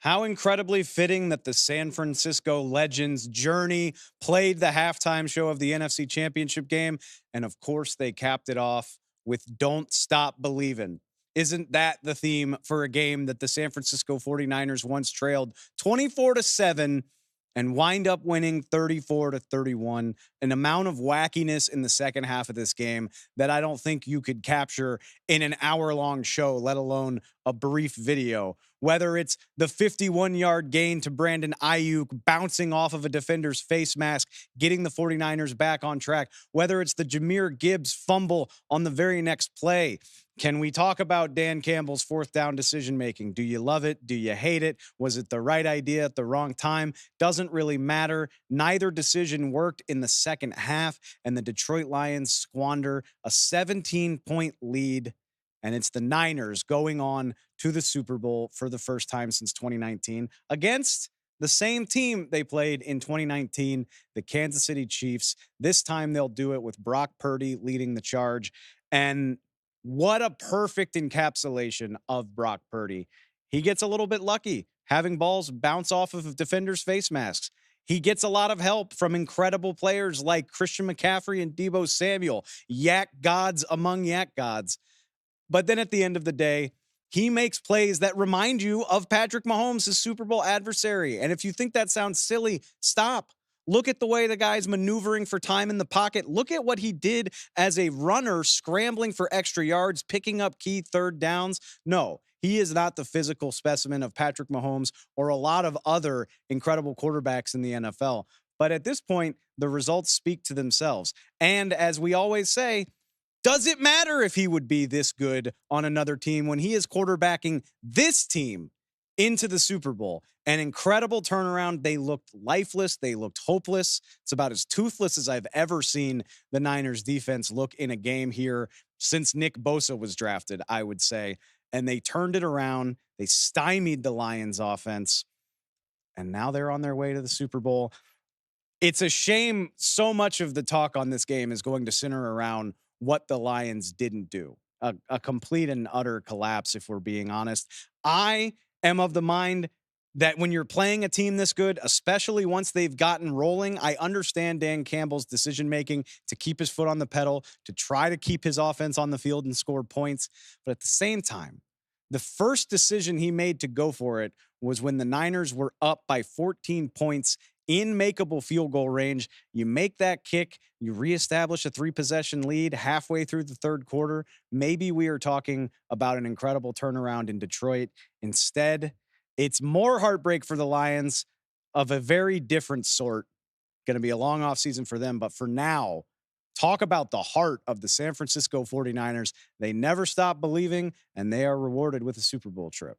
How incredibly fitting that the San Francisco Legends journey played the halftime show of the NFC Championship game. And of course, they capped it off with Don't Stop Believin'. Isn't that the theme for a game that the San Francisco 49ers once trailed 24-7 and wind up winning 34-31? An amount of wackiness in the second half of this game that I don't think you could capture in an hour-long show, let alone a brief video. Whether it's the 51-yard gain to Brandon Ayuk bouncing off of a defender's face mask, getting the 49ers back on track, whether it's the Jahmyr Gibbs fumble on the very next play. Can we talk about Dan Campbell's fourth down decision-making? Do you love it? Do you hate it? Was it the right idea at the wrong time? Doesn't really matter. Neither decision worked in the second half, and the Detroit Lions squander a 17-point lead. And it's the Niners going on to the Super Bowl for the first time since 2019 against the same team they played in 2019, the Kansas City Chiefs. This time they'll do it with Brock Purdy leading the charge. And what a perfect encapsulation of Brock Purdy. He gets a little bit lucky having balls bounce off of defenders' face masks. He gets a lot of help from incredible players like Christian McCaffrey and Deebo Samuel, yak gods among yak gods. But then at the end of the day, he makes plays that remind you of Patrick Mahomes, his Super Bowl adversary. And if you think that sounds silly, stop. Look at the way the guy's maneuvering for time in the pocket. Look at what he did as a runner, scrambling for extra yards, picking up key third downs. No, he is not the physical specimen of Patrick Mahomes or a lot of other incredible quarterbacks in the NFL. But at this point, the results speak to themselves. And as we always say, does it matter if he would be this good on another team when he is quarterbacking this team into the Super Bowl? An incredible turnaround. They looked lifeless. They looked hopeless. It's about as toothless as I've ever seen the Niners defense look in a game here since Nick Bosa was drafted, I would say. And they turned it around. They stymied the Lions offense. And now they're on their way to the Super Bowl. It's a shame so much of the talk on this game is going to center around what the Lions didn't do. A complete and utter collapse, if we're being honest. I am of the mind that when you're playing a team this good, especially once they've gotten rolling, I understand Dan Campbell's decision-making to keep his foot on the pedal, to try to keep his offense on the field and score points. But at the same time, the first decision he made to go for it was when the Niners were up by 14 points in makeable field goal range. You make that kick, you reestablish a 3-possession lead halfway through the third quarter. Maybe we are talking about an incredible turnaround in Detroit. Instead, it's more heartbreak for the Lions of a very different sort. Going to be a long offseason for them. But for now, talk about the heart of the San Francisco 49ers. They never stop believing, and they are rewarded with a Super Bowl trip.